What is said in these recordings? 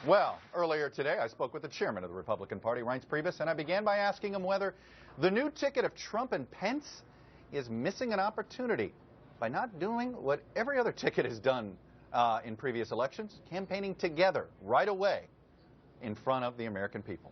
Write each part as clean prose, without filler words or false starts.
Well, earlier today, I spoke with the chairman of the Republican Party, Reince Priebus, and I began by asking him whether the new ticket of Trump and Pence is missing an opportunity by not doing what every other ticket has done in previous elections, campaigning together right away in front of the American people.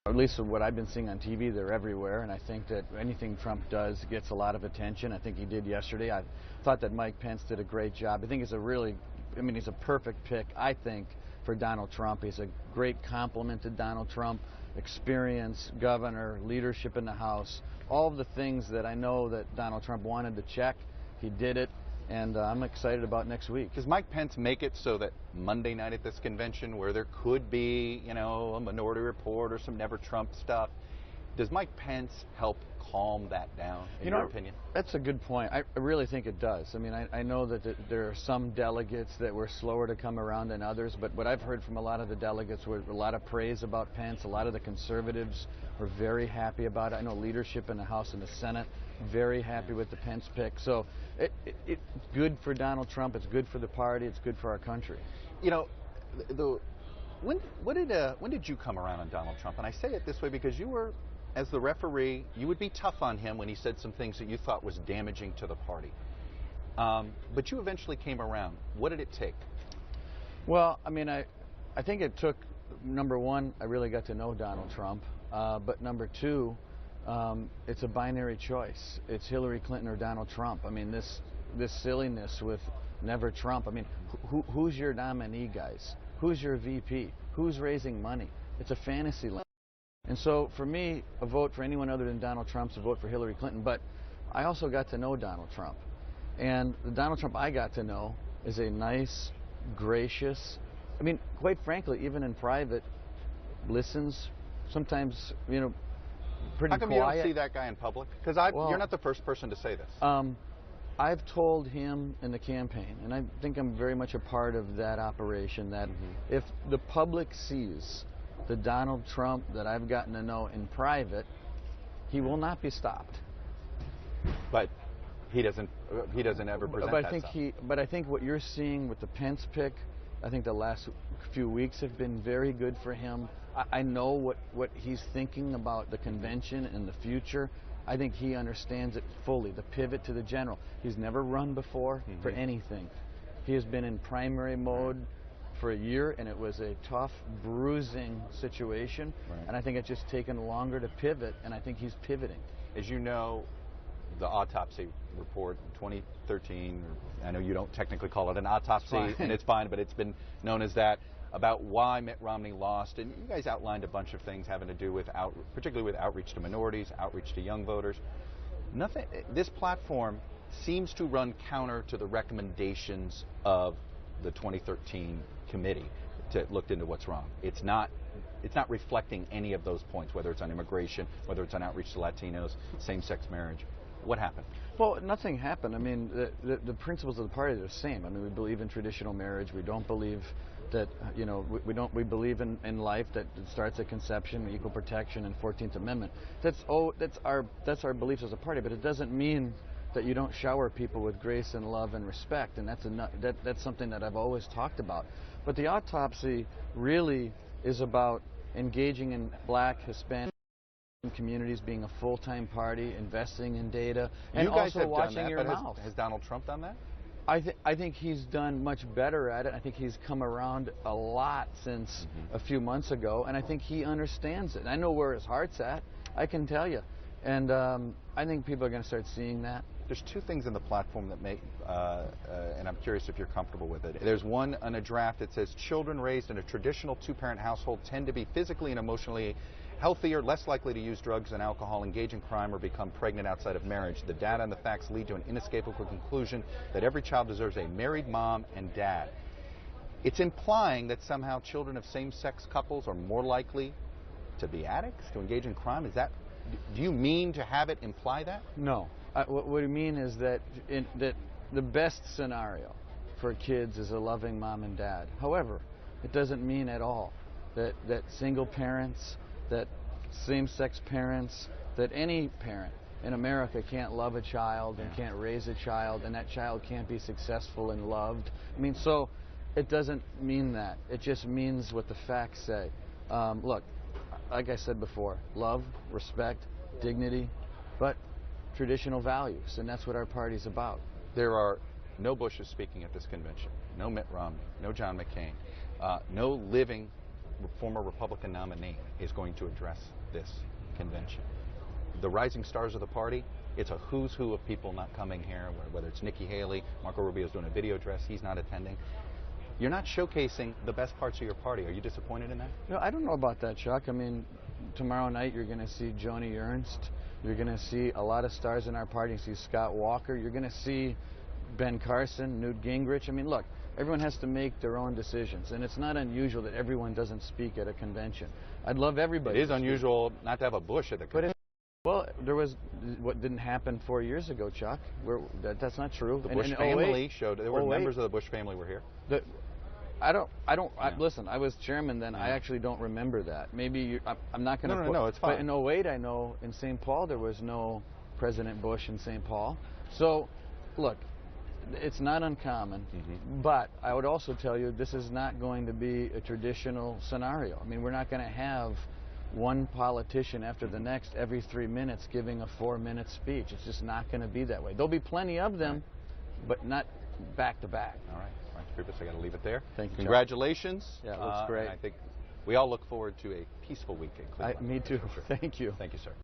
At least what I've been seeing on TV, they're everywhere, and I think that anything Trump does gets a lot of attention. I think he did yesterday. I thought that Mike Pence did a great job. I think he's he's a perfect pick, I think, for Donald Trump. He's a great complement to Donald Trump. Experience, governor, leadership in the House, all of the things that I know that Donald Trump wanted to check. He did it, and I'm excited about next week. Does Mike Pence make it so that Monday night at this convention, where there could be, a Minority Report or some Never Trump stuff, does Mike Pence help calm that down, in your opinion? That's a good point. I really think it does. I mean, I know that there are some delegates that were slower to come around than others, but what I've heard from a lot of the delegates was a lot of praise about Pence. A lot of the conservatives were very happy about it. I know leadership in the House and the Senate very happy with the Pence pick. So it's good for Donald Trump. It's good for the party. It's good for our country. When did you come around on Donald Trump? And I say it this way because you were, as the referee, you would be tough on him when he said some things that you thought was damaging to the party. But you eventually came around. What did it take? Well, I mean, I think it took, number one, I really got to know Donald Trump. But number two, it's a binary choice. It's Hillary Clinton or Donald Trump. I mean, this silliness with Never Trump. I mean, who's your nominee, guys? Who's your VP? Who's raising money? It's a fantasy land. And so for me, a vote for anyone other than Donald Trump's a vote for Hillary Clinton. But I also got to know Donald Trump. And the Donald Trump I got to know is a nice, gracious, I mean, quite frankly, even in private, listens, sometimes, pretty quiet. How come you don't see that guy in public? Because you're not the first person to say this. I've told him in the campaign, and I think I'm very much a part of that operation, that if the public sees the Donald Trump that I've gotten to know in private, he will not be stopped. But he doesn't ever present But I think what you're seeing with the Pence pick, I think the last few weeks have been very good for him. I know what he's thinking about the convention and the future. I think he understands it fully, the pivot to the general. He's never run before for anything. He has been in primary mode for a year, and it was a tough, bruising situation. Right. And I think it's just taken longer to pivot, and I think he's pivoting. As you know, the autopsy report in 2013, I know you don't technically call it an autopsy, and it's fine, but it's been known as that, about why Mitt Romney lost. And you guys outlined a bunch of things having to do with, particularly with outreach to minorities, outreach to young voters. This platform seems to run counter to the recommendations of the 2013 committee that looked into what's wrong. It's not reflecting any of those points, whether it's on immigration, whether it's on outreach to Latinos, same-sex marriage. What happened? Well, nothing happened. I mean, the principles of the party are the same. I mean, we believe in traditional marriage. We don't believe that, we believe in life that it starts at conception, equal protection, and 14th Amendment. That's our beliefs as a party, but it doesn't mean that you don't shower people with grace and love and respect, and that's something that I've always talked about. But the autopsy really is about engaging in Black, Hispanic communities, being a full-time party, investing in data, and also watching your mouth. Has Donald Trump done that? I think he's done much better at it. I think he's come around a lot since a few months ago, and I think he understands it. I know where his heart's at, I can tell you. And I think people are going to start seeing that. There's two things in the platform that make, and I'm curious if you're comfortable with it. There's one on a draft that says children raised in a traditional two-parent household tend to be physically and emotionally healthier, less likely to use drugs and alcohol, engage in crime, or become pregnant outside of marriage. The data and the facts lead to an inescapable conclusion that every child deserves a married mom and dad. It's implying that somehow children of same-sex couples are more likely to be addicts, to engage in crime. Do you mean to have it imply that? No. What I mean is that the best scenario for kids is a loving mom and dad. However, it doesn't mean at all that single parents, that same-sex parents, that any parent in America can't love a child and can't raise a child, and that child can't be successful and loved. I mean, so It doesn't mean that. It just means what the facts say. Look, like I said before, love, respect, dignity, but traditional values, and that's what our party's about. There are no Bushes speaking at this convention, no Mitt Romney, no John McCain, no living former Republican nominee is going to address this convention. The rising stars of the party, it's a who's who of people not coming here, whether it's Nikki Haley, Marco Rubio's doing a video address, he's not attending. You're not showcasing the best parts of your party. Are you disappointed in that? No, I don't know about that, Chuck. I mean, tomorrow night you're going to see Joni Ernst. You're going to see a lot of stars in our party. You see Scott Walker. You're going to see Ben Carson, Newt Gingrich. I mean, look, everyone has to make their own decisions, and it's not unusual that everyone doesn't speak at a convention. I'd love everybody. It is unusual not to have a Bush at the convention. Well, there was what didn't happen 4 years ago, Chuck. That's not true. The Bush family showed. There were members of the Bush family were here. Listen, I was chairman then. I actually don't remember that. Maybe I'm not going to. No, it's fine. But in 08, I know in St. Paul there was no President Bush in St. Paul. So, look, it's not uncommon. But I would also tell you this is not going to be a traditional scenario. I mean, we're not going to have one politician after the next every 3 minutes giving a 4-minute speech. It's just not going to be that way. There'll be plenty of them, but not back to back. All right. Reince Priebus, I got to leave it there. Thank you. Congratulations. Yeah, it looks great. I think we all look forward to a peaceful weekend. Me too. Sure. Thank you. Thank you, sir.